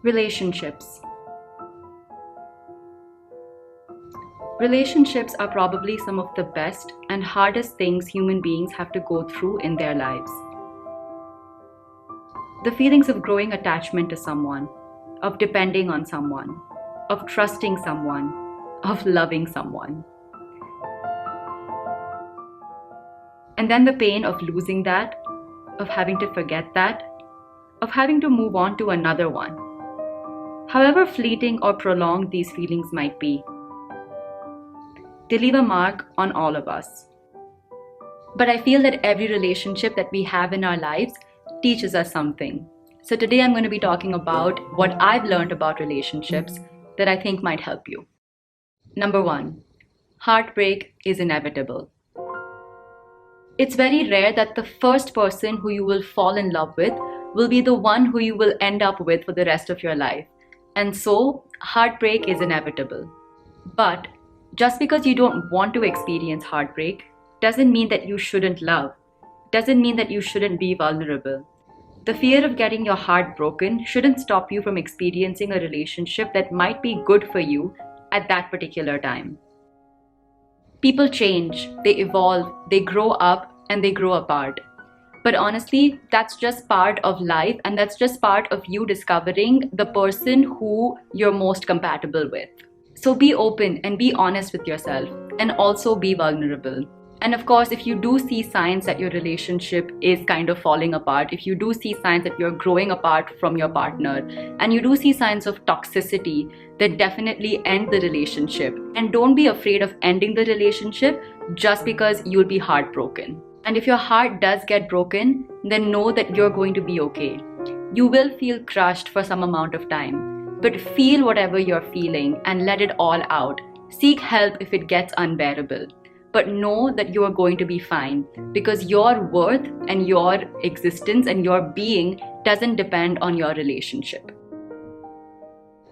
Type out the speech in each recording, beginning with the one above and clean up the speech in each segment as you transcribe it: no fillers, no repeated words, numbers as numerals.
Relationships. Relationships are probably some of the best and hardest things human beings have to go through in their lives. The feelings of growing attachment to someone, of depending on someone, of trusting someone, of loving someone. And then the pain of losing that, of having to forget that, of having to move on to another one. However fleeting or prolonged these feelings might be, they leave a mark on all of us. But I feel that every relationship that we have in our lives teaches us something. So today I'm going to be talking about what I've learned about relationships that I think might help you. Number 1, heartbreak is inevitable. It's very rare that the first person who you will fall in love with will be the one who you will end up with for the rest of your life. And so, heartbreak is inevitable. But just because you don't want to experience heartbreak doesn't mean that you shouldn't love, doesn't mean that you shouldn't be vulnerable. The fear of getting your heart broken shouldn't stop you from experiencing a relationship that might be good for you at that particular time. People change, they evolve, they grow up, and they grow apart. But honestly, that's just part of life, and that's just part of you discovering the person who you're most compatible with. So be open and be honest with yourself, and also be vulnerable. And of course, if you do see signs that your relationship is kind of falling apart, if you do see signs that you're growing apart from your partner, and you do see signs of toxicity, then definitely end the relationship. And don't be afraid of ending the relationship just because you'll be heartbroken. And if your heart does get broken, then know that you're going to be okay. You will feel crushed for some amount of time, but feel whatever you're feeling and let it all out. Seek help if it gets unbearable. But know that you are going to be fine because your worth and your existence and your being doesn't depend on your relationship.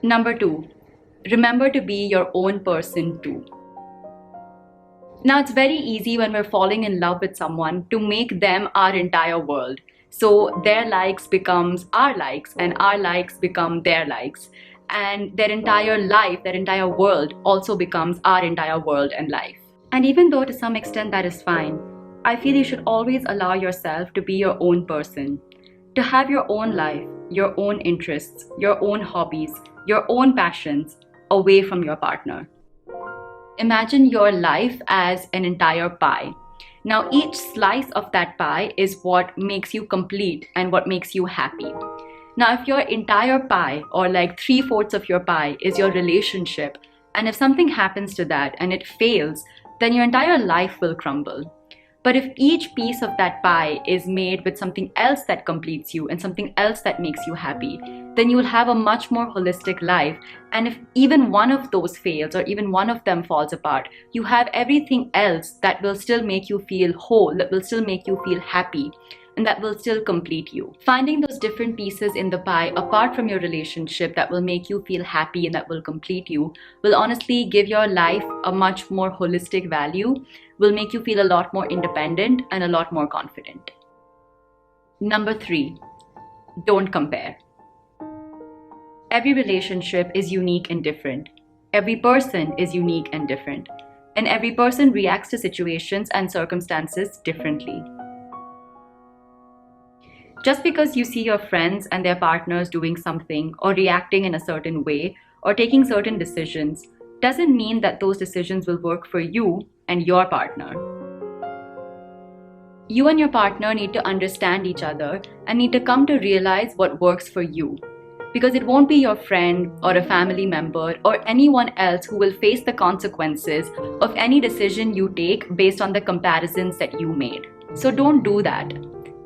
Number 2, remember to be your own person too. Now, it's very easy when we're falling in love with someone to make them our entire world. So their likes becomes our likes and our likes become their likes. And their entire life, their entire world also becomes our entire world and life. And even though to some extent that is fine, I feel you should always allow yourself to be your own person, to have your own life, your own interests, your own hobbies, your own passions away from your partner. Imagine your life as an entire pie. Now, each slice of that pie is what makes you complete and what makes you happy. Now, if your entire pie, or like 3/4 of your pie, is your relationship, and if something happens to that and it fails, then your entire life will crumble. But if each piece of that pie is made with something else that completes you and something else that makes you happy, then you will have a much more holistic life. And if even one of those fails or even one of them falls apart, you have everything else that will still make you feel whole, that will still make you feel happy, and that will still complete you. Finding those different pieces in the pie apart from your relationship that will make you feel happy and that will complete you will honestly give your life a much more holistic value, will make you feel a lot more independent and a lot more confident. Number 3, don't compare. Every relationship is unique and different. Every person is unique and different. And every person reacts to situations and circumstances differently. Just because you see your friends and their partners doing something or reacting in a certain way or taking certain decisions doesn't mean that those decisions will work for you and your partner. You and your partner need to understand each other and need to come to realize what works for you. Because it won't be your friend or a family member or anyone else who will face the consequences of any decision you take based on the comparisons that you made. So don't do that.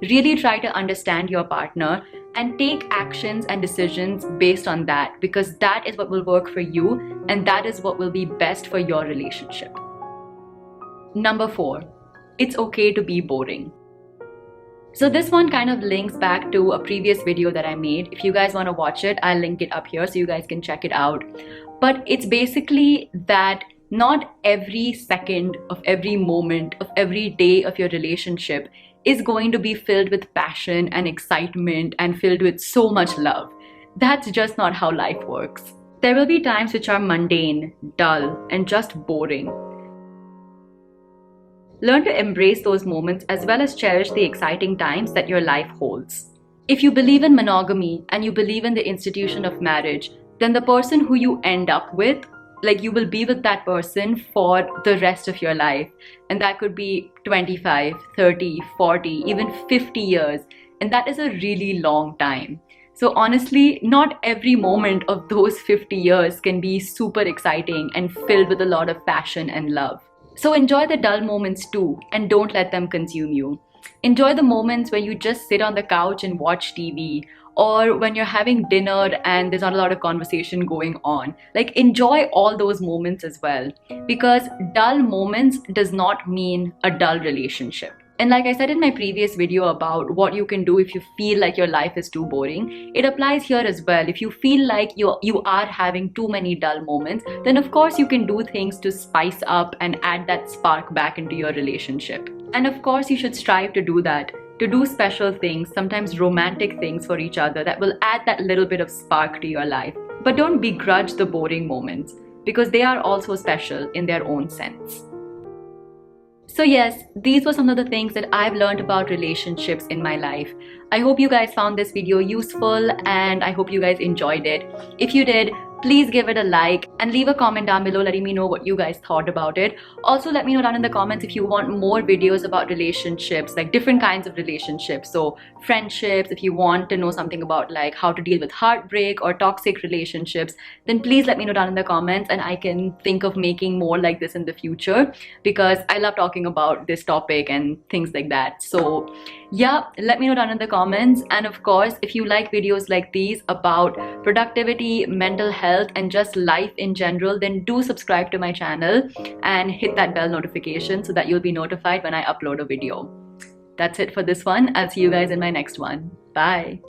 Really try to understand your partner and take actions and decisions based on that, because that is what will work for you and that is what will be best for your relationship. Number 4, it's okay to be boring. So this one kind of links back to a previous video that I made. If you guys want to watch it, I'll link it up here so you guys can check it out. But it's basically that not every second of every moment of every day of your relationship is going to be filled with passion and excitement and filled with so much love. That's just not how life works. There will be times which are mundane, dull, and just boring. Learn to embrace those moments as well as cherish the exciting times that your life holds. If you believe in monogamy and you believe in the institution of marriage, then the person who you end up with, like, you will be with that person for the rest of your life. And that could be 25, 30, 40, even 50 years. And that is a really long time. So honestly, not every moment of those 50 years can be super exciting and filled with a lot of passion and love. So enjoy the dull moments too, and don't let them consume you. Enjoy the moments when you just sit on the couch and watch TV, or when you're having dinner and there's not a lot of conversation going on. Like, enjoy all those moments as well, because dull moments does not mean a dull relationship. And like I said in my previous video about what you can do if you feel like your life is too boring, it applies here as well. If you feel like you are having too many dull moments, then of course you can do things to spice up and add that spark back into your relationship. And of course you should strive to do that, to do special things, sometimes romantic things for each other that will add that little bit of spark to your life. But don't begrudge the boring moments, because they are also special in their own sense. So yes, these were some of the things that I've learned about relationships in my life. I hope you guys found this video useful, and I hope you guys enjoyed it. If you did, please give it a like and leave a comment down below letting me know what you guys thought about it. Also, let me know down in the comments if you want more videos about relationships, like different kinds of relationships. So friendships, if you want to know something about like how to deal with heartbreak or toxic relationships, then please let me know down in the comments, and I can think of making more like this in the future, because I love talking about this topic and things like that. So yeah, let me know down in the comments. And of course, if you like videos like these about productivity, mental health, and just life in general, then do subscribe to my channel and hit that bell notification so that you'll be notified when I upload a video. That's it for this one. I'll see you guys in my next one. Bye.